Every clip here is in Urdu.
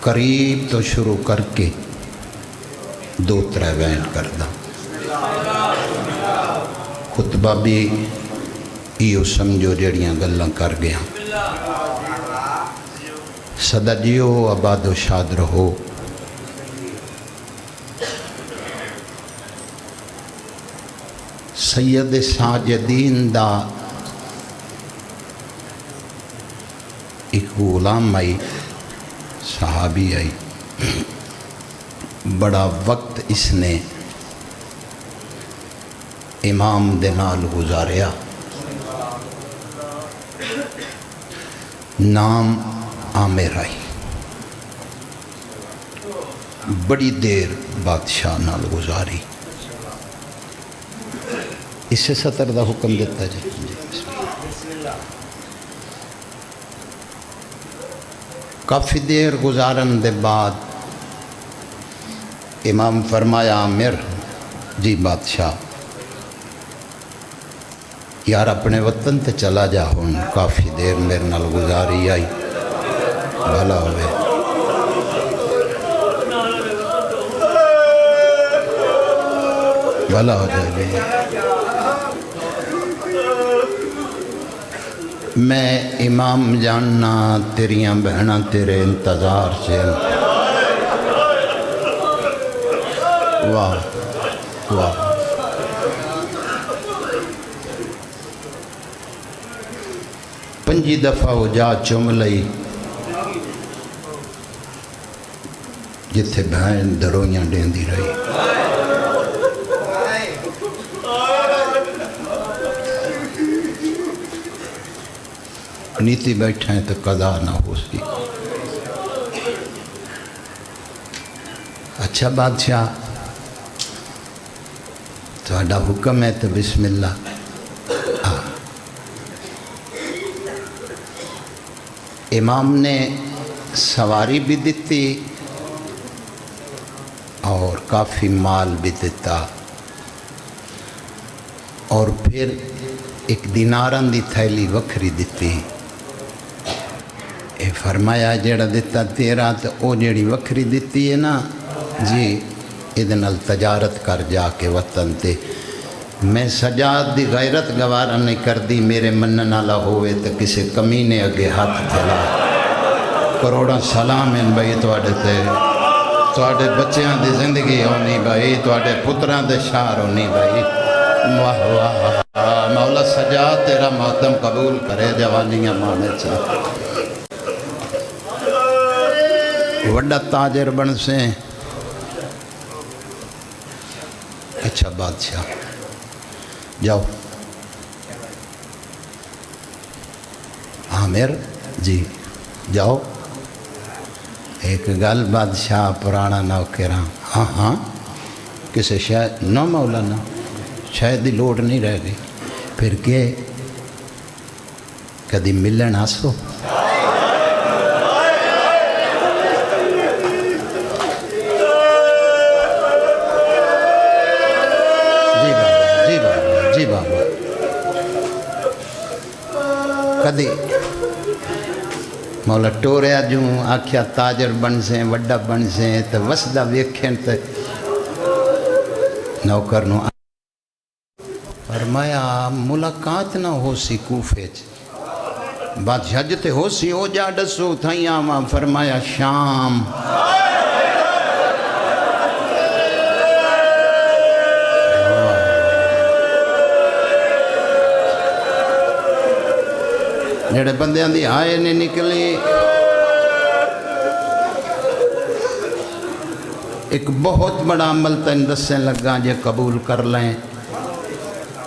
قریب تو شروع کر کے دو ترے وینٹ کردا خطبہ بھی ایو سمجھو جڑیاں گلاں کر گیا سدا جیو آباد و شاد رہو سید ساجدین دا ایک غلام آئی صحابی آئی بڑا وقت اس نے امام دے نال گزاریا نام عامر آئی بڑی دیر بادشاہ نال گزاری اس سے سطر دا حکم دیتا جی کافی دیر گزارن دے بعد امام فرمایا عامر جی بادشاہ یار اپنے وطن تے چلا جا ہوں کافی دیر میرے نال گزاری آئی بھلا ہوئے بھلا ہو جائے میں امام جاننا تیریاں بہناں تیرے انتظار سے واہ واہ پنجی دفعہ ہو جا چم لئی جتھے بہن درویاں ڈیندی رہی نیتی بیٹھے ہیں تو قضا نہ ہو سی اچھا بادشاہ تھوڑا حکم ہے تو بسم اللہ امام نے سواری بھی دیتی اور کافی مال بھی دیتا اور پھر ایک دینارن دی تھیلی وکھری دیتی اے فرمایا جیڑا دیتا تیرا تو او جیڑی وکھری دیتی ہے نا جی ادنال تجارت کر جا کے وطن تے میں سجاد دی غیرت گوارا نہیں کر دی میرے منن والا ہوئے تو کسی کمینے اگے ہاتھ تھلا کروڑا سلام ہیں بھائی تواڈے بچیاں دی زندگی ہونی بھائی تواڈے پتراں دے شہر ہونی بھائی واہ واہ مولا سجاد تیرا ماتم قبول کرے جوانیاں مانے چاہ وڈا تاجر بن سے اچھا بادشاہ جاؤ عامر جی جاؤ ایک گل بادشاہ پرانا نوکراں ہاں ہاں کسی شاید نہ مولانا شاید ہی لوڑ نہیں رہ گئی پھر کہ کدی ملن آسو جی بابا کدی مولا ٹوریا جوں آکھیا تاجر بن سے وڈا بن سے تو وسدہ ویکھیں تو نوکر نو فرمایا ملاقات نہ ہو سی کوفے بادشاہ جتے ہو سی ہو جا ڈسو تھائیں آماں فرمایا شام جڑے بندیاں دی آئے نہیں نکلی ایک بہت بڑا عمل تین دسیں لگا جے قبول کر لیں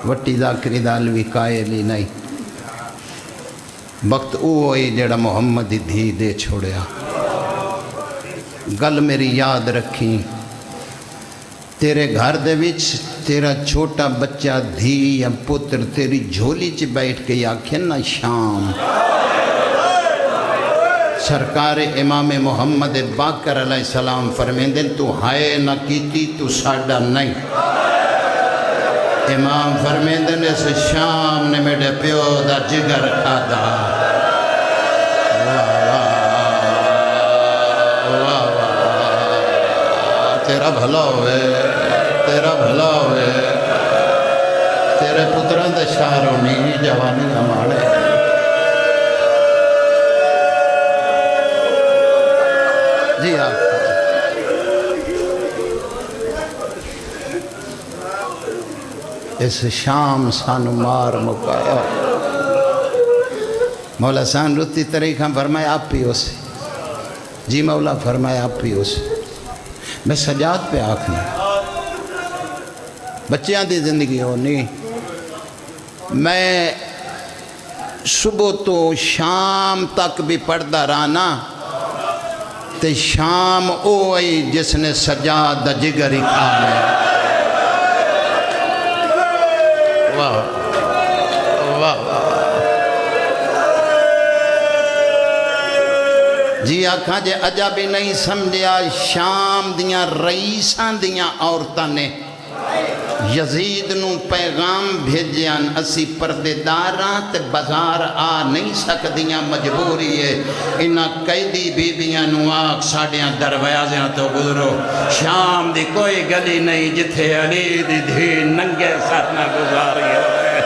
وٹی ذاکری دالوی قائلی نہیں وقت او ہوئی جڑا محمد دھی دے چھوڑیا گل میری یاد رکھی تیرے گھر دے وچ تیرا چھوٹا بچہ دھی یا پتر تیری جھولی چ بیٹھ کے آکھیں نا شام سرکار امام محمد باقر علیہ السلام فرمیندن تو ہائے نہ کیتی تو ساڑا نہیں امام فرمیندن اس شام نے میرے پیو دا جگر کھادا واہ واہ واہ تیرا بھلا ہوئے، تیرا بھلا ہوئے، تیرے پتران دے شہر ہونی جوانی ہمارے جی آپ اس شام سانو مار مکایا مولا سان روتی طریقہ فرمایا آپ ہی اسے جی مولا فرمایا آپ ہی اسے میں سجاد پہ آکھنا بچیاں دی زندگی ہونی میں صبح تو شام تک بھی پڑھدا رہنا تے شام اوئی جس نے سجاد دا جگر ہی کھانے واہ واہ جی آکھاں جے اجا بھی نہیں سمجھیا شام دیاں رئیساں دیاں عورتاں نے یزید نو پیغام بھیجیاں اسی پردے داراں تے بازار آ نہیں سکدیاں مجبوری ہے انہاں قیدی بیبیاں نو آکھ ساڑیاں دروازیاں تو گزرو شام دی کوئی گلی نہیں جتھے علی دی دھی ننگے سر نہ گزاری ہوئے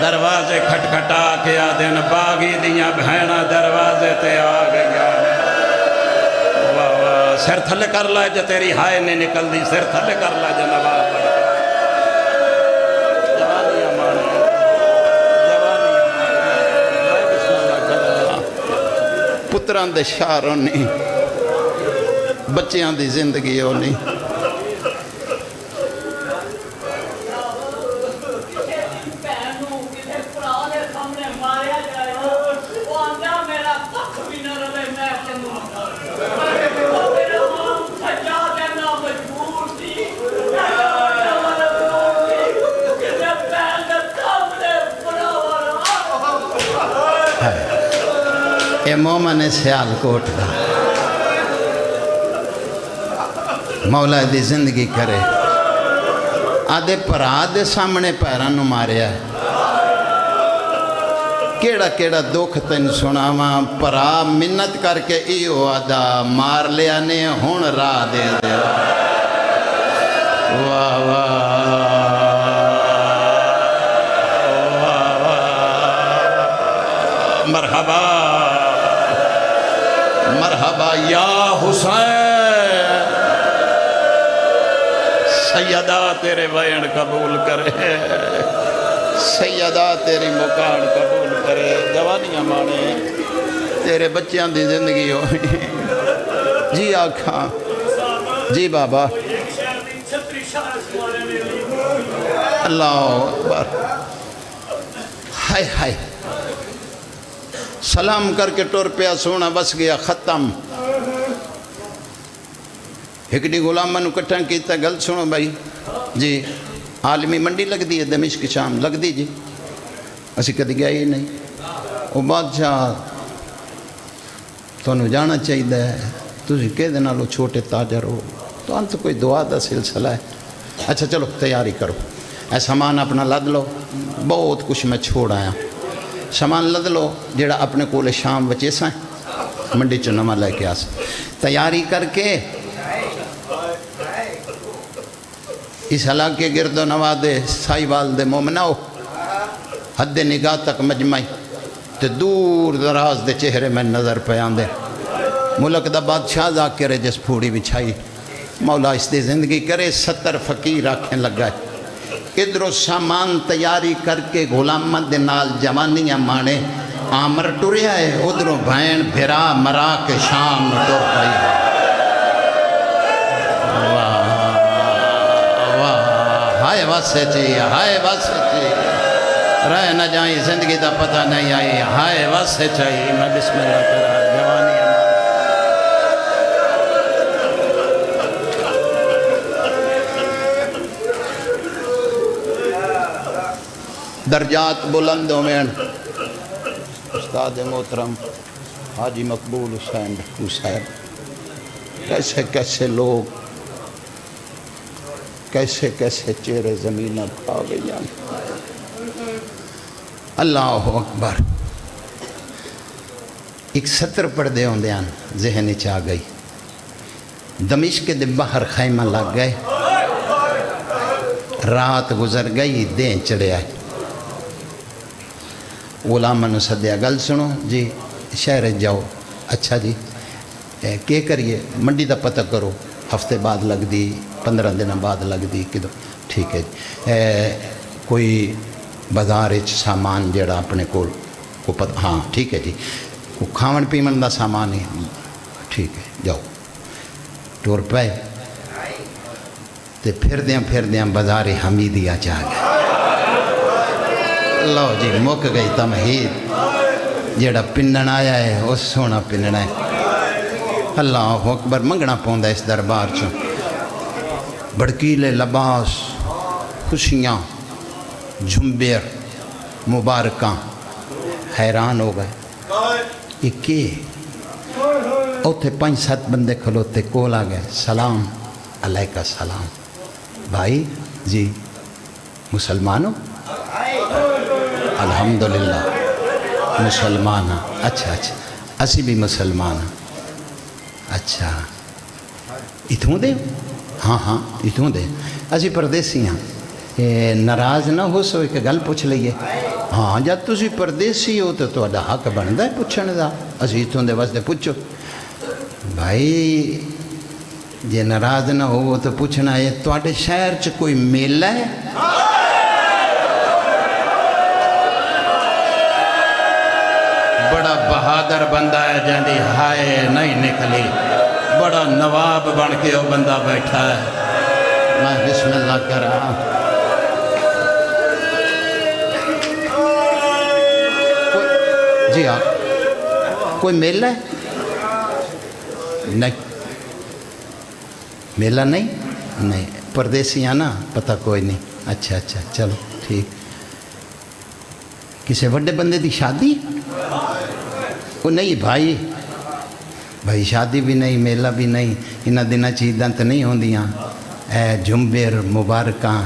دروازے کھٹکھٹا کے آدھن باغی دیاں بہنہ دروازے تے آ گیا سر تھلے کر لائے جے تیری ہائے نے نکل دی سر تھلے کر لائے جے نواب پڑھ جوانیاں مانے بسم اللہ کرا پتران دے شہر ہونی بچیاں دی زندگی ہونی اے مومن سیال کوٹ دا مولا دی زندگی کرے آدھے پرا دے سامنے پیران نو ماریا ہے کیڑا کیڑا دکھ تین سناواں پرا منت کر کے ایو آدھا مار لیا نے ہون راہ دے دے واہ واہ مرحبا مرحبا یا حسین سیدہ تیرے وین قبول کرے سیدہ تیری مکان قبول کرے جوانیاں مانے تیرے بچیاں دی زندگی ہوئی جی آکھاں جی بابا اللہ اکبر ہائے ہائے سلام کر کے ٹور پیا سونا بس گیا ختم ہکڑی غلامہ نو کٹھاں کیتا گل سنو بھائی جی عالمی منڈی لگ دی ہے دمشق شام لگ دی جی اسی کدی گیا ہی نہیں وہ بادشاہ تو انہوں جانا چاہیے تُسی کہ دے نالو چھوٹے تاجر ہو تو انت کوئی دعا دا سلسلہ ہے اچھا چلو تیاری کرو اے سامان اپنا لد لو بہت کچھ میں چھوڑ آیا سامان لد لو جیڑا اپنے کولے شام بچے سائیں منڈی چنما لے کے آس تیاری کر کے اس علاقے گرد و نوادے سائی والدے مومناؤ حد نگاہ تک مجمعی تے دور دراز دے چہرے میں نظر پیان دے ملک دا بادشاہ ذاکرے جس پھوڑی بچھائی مولا اس دے زندگی کرے 70 فقیر آنکھیں لگائے ادھروں سامان تیاری کر کے غلامت دے نال جوانیاں مانے آمر ٹوریا ہے ادھروں بھین بھرا مرا کے شام ٹور پائی ہائے واسے چاہیے ہائے واسے چاہیے رہ نہ جائیں زندگی دا پتہ نہیں آئی ہائے واسے چاہیے میں بسم اللہ کرا جوانی درجات بلندوں میں استاد محترم حاجی مقبول حسین بھٹو صاحب کیسے کیسے لوگ کیسے کیسے چہرے زمینہ کھا گئی اللہ اکبر ایک 70 پڑھ دے ہوں دیان ذہنی چاہ گئی دمشق کے باہر خیمہ لگ گئے، رات گزر گئی، دیں چڑھے آئے، غلامہ نے سدیا، گل سنو جی شہر جاؤ، اچھا جی کیا کریے، منڈی دا پتہ کرو، ہفتے بعد لگ دی، 15 دن بعد لگ دی، کدو ٹھیک ہے جی، کوئی بازار سامان جڑا اپنے کو پتہ، ہاں ٹھیک ہے جی، وہ کھاون پیمن دا سامان ہی، ٹھیک ہے جاؤ، ٹور پہ تے پھر دیاں بازار حمیدیہ چاہ گئے، لو جی مک گئی تمہید، جیڑا پنن آیا ہے اس سونا پننا ہے، اللہ اکبر، منگنا پوندا اس دربار چو، بڑکیلے لباس، خوشیاں، جھمبیر، مبارکاں، حیران ہو گئے، یہ کیے؟ اوتھے 5-7 بندے کھلوتے کول آ گئے، سلام علیکہ سلام، بھائی جی مسلمان ہو؟ الحمدللہ مسلمان ہاں، اچھا اسی بھی مسلمان ہاں، اچھا اتھوں دے؟ ہاں اتھوں دے، اسی پردیسی ہاں، ناراض نہ ہو سو ایک گل پوچھ لئیے، ہاں جب تسی پردیسی ہو تو تہاڈا حق بندا ہے پوچھن دا، اسی اتھوں دے واسطے پوچھو، بھائی جے ناراض نہ ہو تو پوچھنا ہے تہاڈے شہر چ کوئی میلہ ہے؟ بڑا بہادر بندہ ہے جاندی ہائے نہیں نکلی، بڑا نواب بن کے وہ بندہ بیٹھا ہے، میں بسم اللہ کر رہا ہوں، جی ہاں کوئی میلہ ہے؟ نہیں میلہ نہیں، پردیسی آنا پتہ کوئی نہیں، اچھا چلو ٹھیک، کسے بڑے بندے دی شادی؟ وہ نہیں بھائی شادی بھی نہیں، میلہ بھی نہیں، انہاں دناں چیزاں تو نہیں ہوندیاں، اے جھمبیر مبارکاں،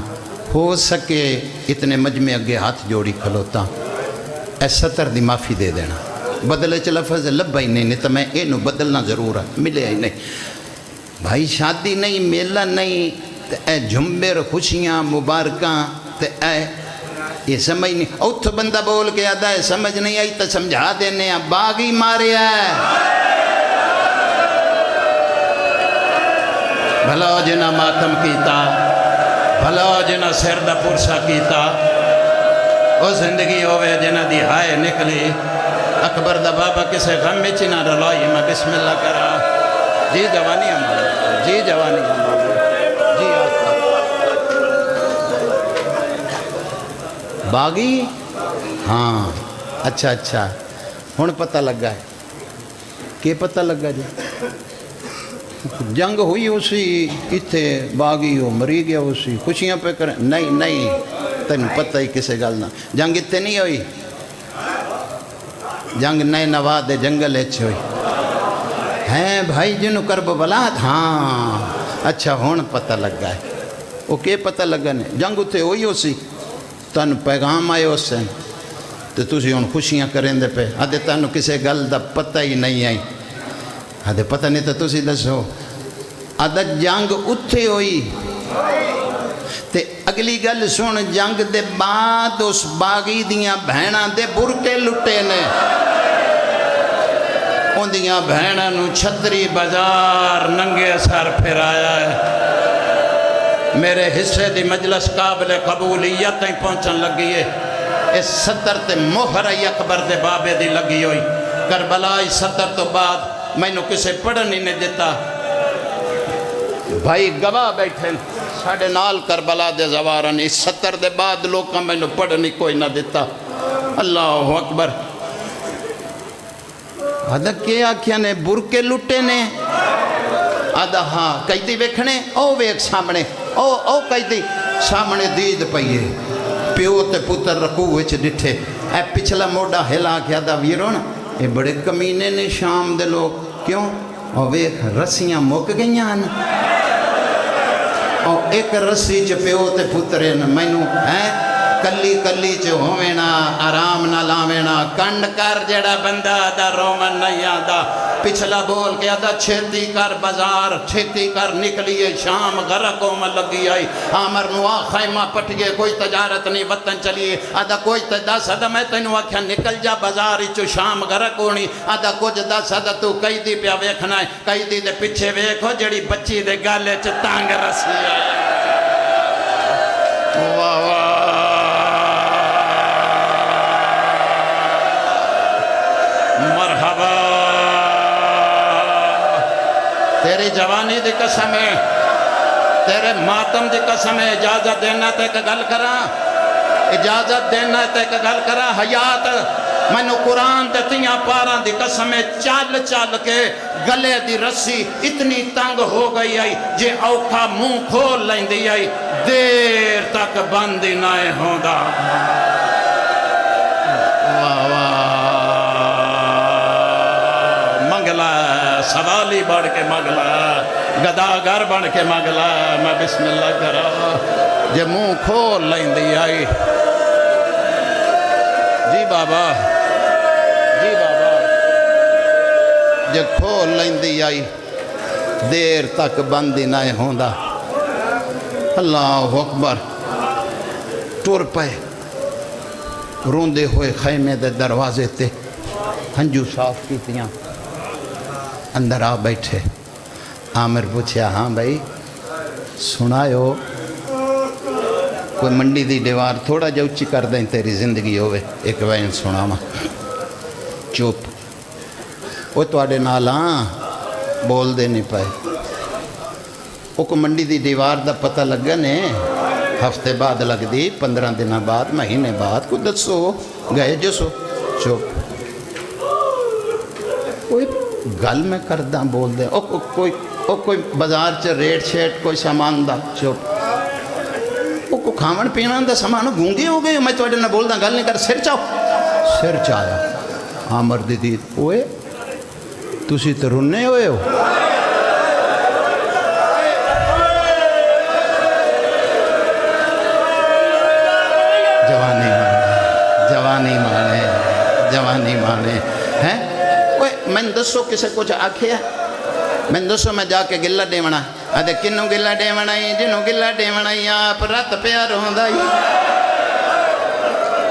ہو سکے اتنے مجمع اگے ہاتھ جوڑی کھلوتا، اے 70 دی معافی دے دینا، بدلے چ لفظ لبا ہی نہیں تو میں اینو بدلنا ضرور ہے، ملے ہی نہیں، بھائی شادی نہیں، میلہ نہیں، تے اے جھمبیر خوشیاں مبارکاں، تے اے یہ سمجھ نہیں، اوتھو بندہ بول کے آدھا ہے سمجھ نہیں آئی تو سمجھا دینے ہیں، باغی مارے ہے، بھلا جنہ ماتم کیتا، بھلا جنہ سر دا پرسا کیتا، او زندگی ہوئے جنہ دی ہائے نکلی، اکبر دا بابا کسے غم میں چنہ رلائی، میں بسم اللہ کرا، جی جوانی ہمارا، جی جوانی ہمارا، جی آقا باغی، ہاں اچھا ہن پتہ لگا ہے، کہ پتہ لگا جی؟ جنگ ہوئی اسی اتھے باغی ہو مری گیا اسی خوشیاں پہ کریں، نہیں تین پتہ ہی کسے گل نہ، جنگ اتھے نہیں ہوئی، جنگ نئے نواد جنگل اچھ ہوئی، ہیں بھائی جنہوں کرب بلاد، ہاں اچھا ہون پتہ لگا ہے، وہ کہ پتہ لگا نہیں، جنگ اتھے ہوئی اسی، تن پیغام آئے اس سے، تو تسی ہون خوشیاں کریں دے پہ، آدھے تنو کسے گل دا پتہ ہی نہیں آئی، آدھے پتہ نہیں تو تسی دسو، آدھے جنگ اتھے ہوئی، تے اگلی گل سن، جنگ دے بعد اس باغی دیاں بہناں دے برکے لٹے نے، ان دیاں بہناں نو چھتری بازار ننگے سر پھر آیا ہے، میرے حصے دی مجلس قابل قبولیت ہی پہنچن لگی ہے، اس 70 تے مہر اکبر دے بابے دی لگی ہوئی، کربلائی 70 تو بعد میں نو کسے پڑھن ہی نہیں دیتا، بھائی گواہ بیٹھے ساڑھے نال کربلا دے زوارن، اس 70 دے بعد لوگاں میں نو پڑھنی کوئی نہ دیتا، اللہ اکبر، آدھا کیا کیا نے برکے لٹے نے، آدھا ہاں قیدی ویکھنے، او ویک سامنے، او قیدی سامنے دید پئیے، پیو تے پتر رکوع وچ ڈٹھے، اے پچھلا موڑا ہلا کے آدھا ویرون، اے بڑے کمینے نے شام دے لوگ، کیوں؟ او ویک رسیاں مک گئیاں ہیں، او ایک رسی چ پیو تے پترے میں نو کلی چ ہووینا آرام نہ لاوینا، کنڈ کر جڑا بندہ دا رومن نہیں آدھا، پچھلا بول کے آدھا چھتی کر بازار چھتی کر نکلیے شام غرقوں میں لگی آئی عامر نوا خیمہ پٹیے کوئی تجارت نہیں وطن چلیے آدھا کوئی دس آدھا میں تینوں آکھیا نکل جا بازار چو شام غرق ہونی آدھا کچھ دس آدھا تو کئی دی پیا ویکھنا ہے کئی دی دے پچھے ویکھو جڑی بچی دے گالے چ تانگ رسی آئی واہ واہ مرحبا تیری جوانی دی قسم ہے تیرے ماتم دی قسم ہے اجازت دینا تے کہ گل کرا اجازت دینا تے کہ گل کرا حیات میں نے قرآن تے تیاں پاراں دی قسم ہے چال چال کے گلے دی رسی اتنی تنگ ہو گئی آئی جے اوکھا منہ کھول لیں دی آئی دیر تک بندی نہ ہوندا واہ واہ منگلا سوالی بڑھ کے منگلا گداگر بڑھ کے منگلا میں بسم اللہ کرا جے منہ کھول لیں دی آئی جی بابا جی بابا جے کھول لیں دی آئی دیر تک بندی نہ ہوندا اللہ اکبر ٹور پائے روندے ہوئے خیمے دے دروازے تے ہنجو صاف کیتیاں اندر آ بیٹھے عامر پوچھیا ہاں بھائی سنایو کوئی منڈی دی دیوار تھوڑا جا اچھی کر دیں تیری زندگی ہوئے ایک وین سنا ماں چوپ وہ تو آڑے نالاں بول دے نہیں پائے وہ کو منڈی دی دیوار دا پتہ لگا نے ہفتے بعد لگ دی 15 دنہ بعد مہینے بعد کو دسو گئے جو سو چوپ کوئی گل میں کردہ بول دیں کوئی بازار چا ریٹ شیٹ کوئی سامان دا چوپ کو کھاون پینا دا سامان گونگے ہو گئے میں تو اڈے نہ بول دا گل نہیں کر سر چاو سر چایا عامر دی دید ہوئے تُسی تو رننے ہوئے ہو جوانی مانے ہیں اوے میں دسو کسے کچھ آکھیا میں دسو میں جا کے گلہ ڈیونا آدھے کنوں گلہ ڈیونائی جنوں گلہ ڈیونائی آپ رات پیا روندائی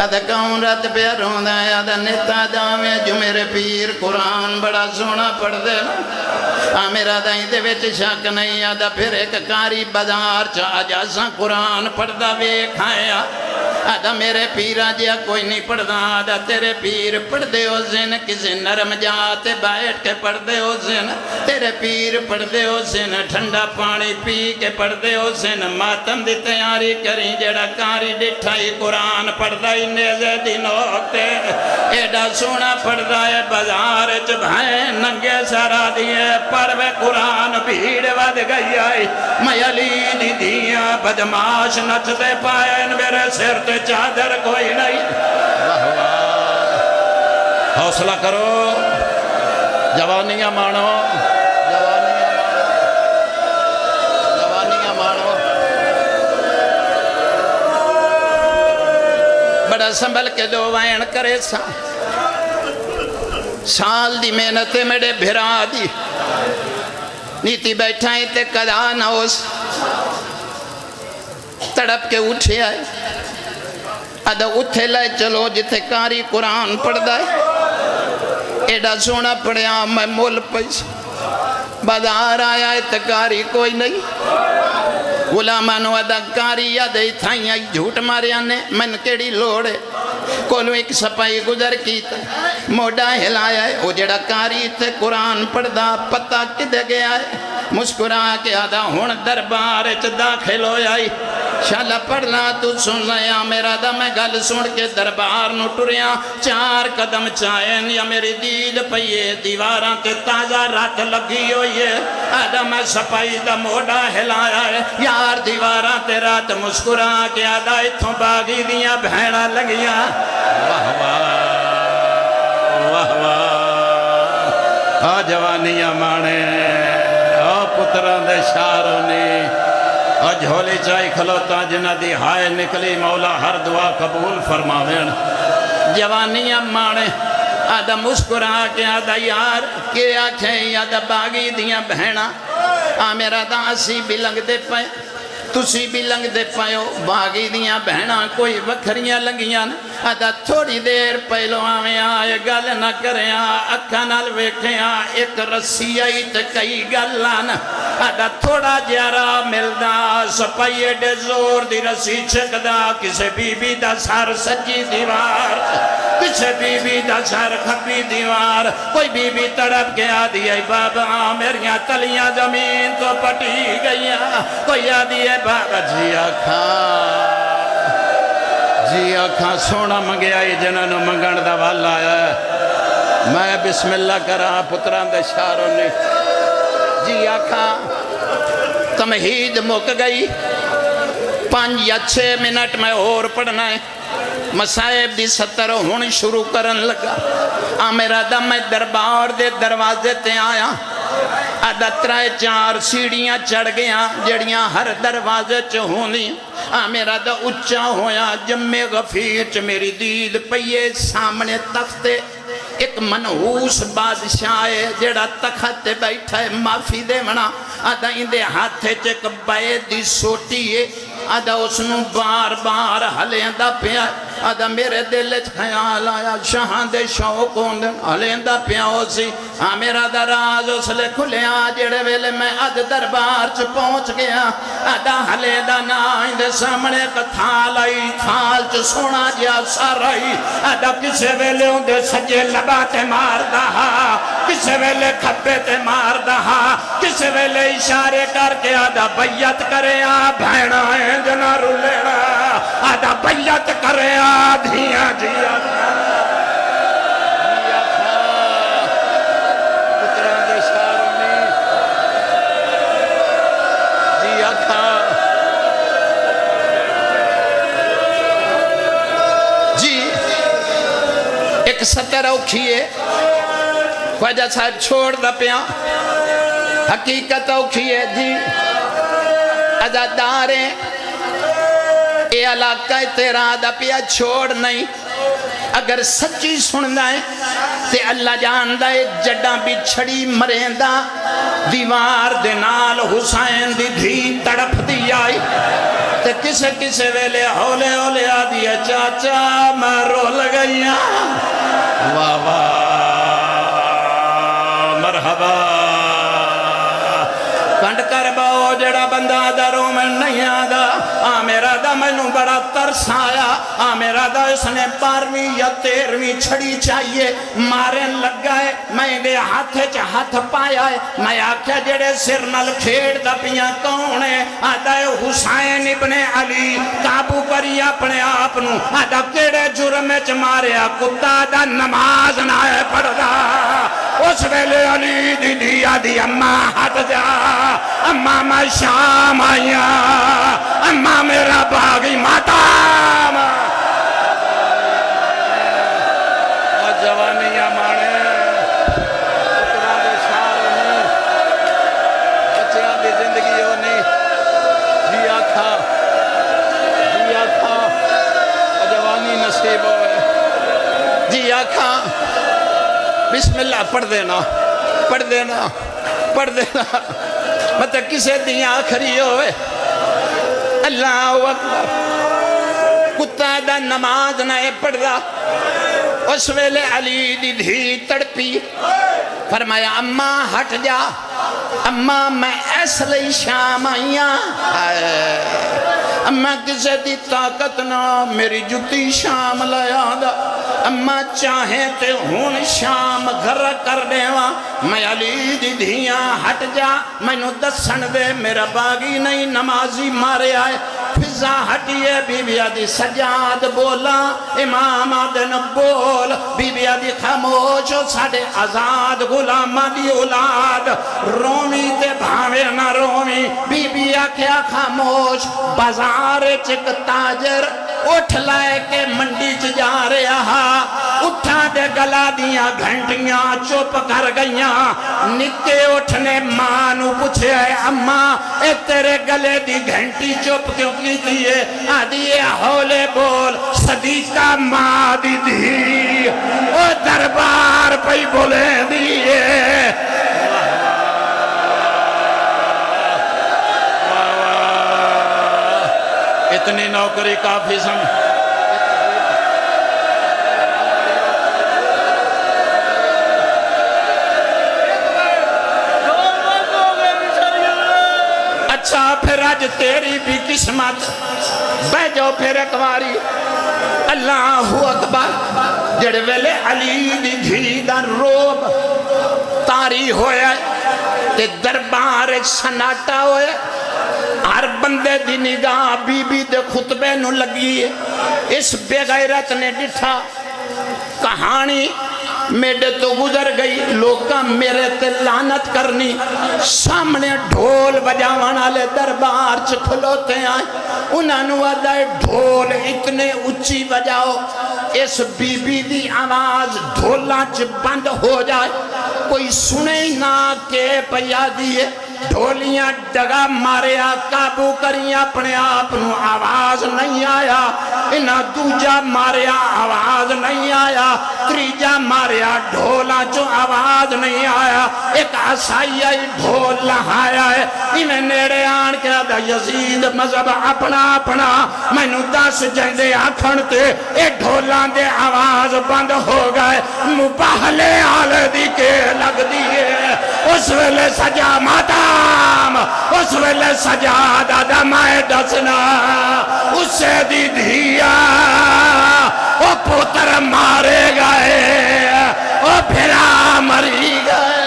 آدھے کون رات پیا روندائی آدھے نیتا جاویں جو میرے پیر قرآن بڑا سونا پڑھ دے میرا دائیں دے ویچ شک نہیں آدھا پھر ایک کاری بازار چاہ جاسا قرآن پڑھ دا ویکھایا آدھا میرے پیرا جیا کوئی نہیں پڑھ دا آدھا تیرے پیر پڑھ دے ہو زن کسی نرم جاتے بیٹھ کے پڑھ دے ہو زن تیرے پیر پڑھ دے ہو زن ٹھنڈا پانی پی کے پڑھ دے ہو زن ماتم دی تیاری کریں جڑا کاری ڈٹھائی قرآن پڑھ دائی نیزے دی نوکتے ایڈا سونا پڑھ دائے بازار چبھائیں ننگے سارا دیئے پڑھوے قرآن بھیڑ ود گئی آئی میں علی دی دیاں بدماش نچ دے پائیں میرے سر تے چادر کوئی نہیں حوصلہ کرو جوانیاں مانو جوانیاں مانو بڑا سنبھل کے دو وائن کرے سال دی محنت میرے بھرا دی نیتی بیٹھائیں تے کدا نہ اس تڑپ کے اٹھے آئے آدھا اتھے لائے چلو جتے کاری قرآن پڑھ دائے ایڈا سونا پڑھیا میں مول پیسہ بازار آیا اتکاری کوئی نہیں غلامانو آدھا کاری یادے تھائیں آئی جھوٹ مارے آنے من کیڑی لوڑے کولو ایک سپائی گزر کی موڑا ہلایا ہے وہ جڑا کاری تھے قرآن پڑھ دا پتہ کدے گیا ہے مسکرا کے آدھا ہون دربار چ داخل ہو آئی شالا پڑھنا تو سن لیا میرا دا میں گل سن کے دربار نو ٹریاں 4 قدم چاہیں یا میری دید پئیے دیواراں تے تازہ رات لگی ہوئی ہے آدھا میں سپائی دا موڑا ہلایا ہے یار دیواراں تے رات مسکرا کے آدھا اتھوں باغی دیاں بھیڑا لگیاں واہ واہ واہ واہ جوانیاں مانے پتران دے شاروں نے جھولی چاہی کھلوتا جنہ دی ہائے نکلی مولا ہر دعا قبول فرماوین جوانیاں مانے آدھا مسکرا کے آدھا یار کہ آکھیں آدھا باغی دیاں بہنا میرا دا اسی بھی لنگ دے پائے تسی بھی لنگ دے پائیو باغی دیاں بہنا کوئی وکھریاں لنگیاں آدھا تھوڑی دیر پہلو آویں آئے گل نہ کریں اکھا نال ویکھیں ایک رسی آئی تے کئی گلان آدھا تھوڑا جیارا ملدا سپائیے ڈے زور دی رسی چھکدا کسے بی بی دا سار سجی دیوار کسے بی بی دا سار کھپی دیوار کوئی بی بی تڑپ کے آدھی ہے بابا میریاں تلیاں زمین تو پٹی گئیاں کوئی آدھی ہے بابا جی آکھاں سونا منگیا ہی جنہاں نو منگن دا والا ہے میں بسم اللہ کرا پتران دے شاروں نے جی آکھاں تمہید مک گئی 5 یا 6 منٹ میں اور پڑھنا ہے مسائب دی 70 ہون شروع کرن لگا میرا دم میں دربار دے دروازے تے آیا آدھا 3-4 سیڑیاں چڑھ گیا جڑیاں ہر دروازے چ ہونی میرا دا اچھا ہویا جمع غفیر چ میری دید پئیے سامنے تختے ایک منحوس بادشاہ ہے جڑا تخت بیٹھا ہے معافی دے منا آدھا اندے ہاتھے چک بائے دی سوٹی ہے آدھا اس نو بار بار ہلیندہ پیا آدھا میرے دل خیال آیا شاہاں دے شوق ہوندے ہلیندہ پیا ہو سی میرا دا راز اس لے کھلیا جڑے ویلے میں دربار چ پہنچ گیا آدھا ہلیندہ نا اندے سامنے کا تھال آئی تھال چ سونا جیا سار آئی آدھا کسے ویلے اندے سجے لبا تے مار دہا کسے ویلے کھپے تے مار دہا کسے ویلے اشارے کر کے آدھا بیعت کرے بھیڑا ہے جنا رولینا آدھا بیعت کرے دھیاں جیا پتران دے شاروں میں جیا کھا جی ایک 70 اوکھیے خواجہ صاحب چھوڑ دا پیا حقیقت اوکھیے جی عزاداریں اے علاقہ تیرا دا پیا چھوڑ نہیں اگر سچی سننا ہے تے اللہ جاندہ ہے جڈاں بھی چھڑی مریندا دیوار دے نال حسین دی دھی تڑپ دی آئی تے کسے کسے ویلے ہولے ہولے آدھی ہے چاچا میں رول گئیاں واہ واہ مرحبا کنڈ کر باؤ جڑا بندہ دروں میں نہیں آدھا میرا دا میں نو بڑا ترس آیا میرا دا اس نے 12ویں یا 13ویں چھڑی چاہیے مارن لگ گئے میں دے ہاتھے چا ہاتھ پایا ہے میں آکھیا جڑے سر نل کھیڑ دا پیا کونے آدھا حسین ابن علی قابو کری اپنے آپنو آدھا کیڑے جرم چ ماریا کتا دا نماز نہ پڑھ دا اس ویلے علی دی دیا دی اماں ہٹ جا اماں میں شام آیا اماں میرا باغی ماتا جوانیاں مانے پتران دے شار ہونی بچیاں دی زندگی ہونی جی آکھا جوانی نصیب ہوئے جی آکھا بسم اللہ پڑھ دینا پڑھ دینا پڑھ دینا مطلب کسے دیاں آخری ہوئے اللہ اکبر کتا دا نماز نہ پڑھ دا اس ویلے علی دی دھی تڑپی فرمایا اماں ہٹ جا اماں میں ایس لئی شام آئیاں اماں کسے دی طاقت نہ میری جتی شام لیا دا اماں چاہیں تے ہون شام گھر کر دیوا میں علی دی دھیاں ہٹ جا میں نو دسن دے میرا باغی نہیں نمازی مارے آئے فضا ہٹیے بی بی آدھی سجاد بولا امام آدن بول بی بی آدھی خاموش ساڑے آزاد غلامہ دی اولاد رومی تے بھاوے نہ رومی بی بی آکھیا خاموش بازار چک تاجر اٹھ لائے کے منڈی چ جا رہا اٹھا دے گلا دیاں گھنٹیاں چپ کر گئیاں نکے اٹھنے ماں نو پوچھے اماں اے تیرے گلے دی گھنٹی چپ کیوں کی دیئے آدھیے ہولے بول صدیقہ ماں دی دی او دربار پہ بولے دیئے اتنی نوکری کافی سمجھ اچھا پھر آج تیری بھی قسمت بہ جاؤ پھر اکواری اللہ اکبر جڑ ویلے علی دی دھی دا روب تاری ہویا تے دربار سناٹا ہویا ہر بندے دی نگاہ بی بی دے خطبے نو لگی ہے اس بے غیرت نے ڈٹھا کہانی میڈے تو گزر گئی لوگاں میرے تے لعنت کرنی سامنے ڈھول بجاوانا لے دربار چ کھلوتے آئیں انہاں نو آدھائے ڈھول اتنے اچھی بجاؤ اس بی بی دی آواز ڈھولاں چ بند ہو جائے کوئی سنے نہ کہ پیا دیئے ڈھولیاں ڈگا ماریا قابو کریاں اپنے آپ نو آواز نہیں آیا انہاں دوجا ماریا آواز نہیں آیا تریجا ماریا ڈھولاں چو آواز نہیں آیا ایک عصائی آئی ڈھول لہایا ہے انہیں نیڑے آن کے آدھا یزید مذہب اپنا اپنا میں نو دس جہدے آکھنتے اے ڈھولاں دے آواز بند ہو گئے مباہلے آل دی کے لگ دیئے اس ویلے سجا ماتام اس ویلے سجا دادا مائے ڈسنا اسے دی دھیا او پوتر مارے گئے او پھرا مری گئے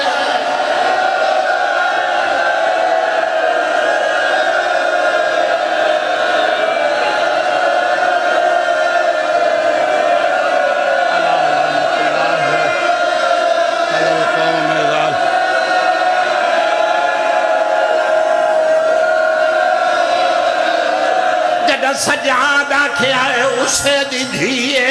سجاد آکھیا ہے اسے دی دھیئے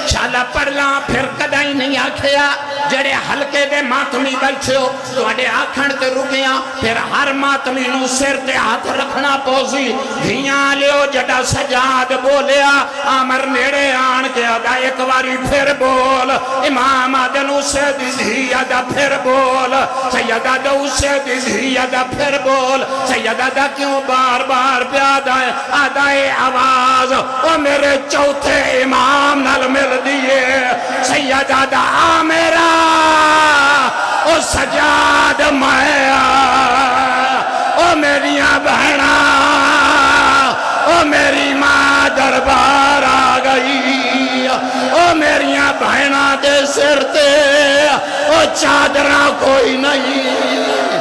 چالا پڑھلا پھر کدائی نہیں آکھیا جڑے حلقے دے ماتمی بیٹھے ہو تو اڈے آکھن تے رکیاں پھر ہر ماتمی نو سر تے ہاتھ رکھنا پوسی دھیاں لیو جڑا سجاد بولیا آمر نیڑے آن کے آدھا ایک واری پھر بول امام آدھن اسے دی دھی آدھا پھر بول سید آدھا اسے دی دھی آدھا پھر بول سید آدھا کیوں بار بار پیادہ ہے آدھا آواز او میرے چوتھے امام نل مل دیئے سید آدھا آمیرا او سجاد مایا او میریاں بہنا او میری ماں دربار آ گئی او میریاں بہنا دے سر تے او چادرہ کوئی نہیں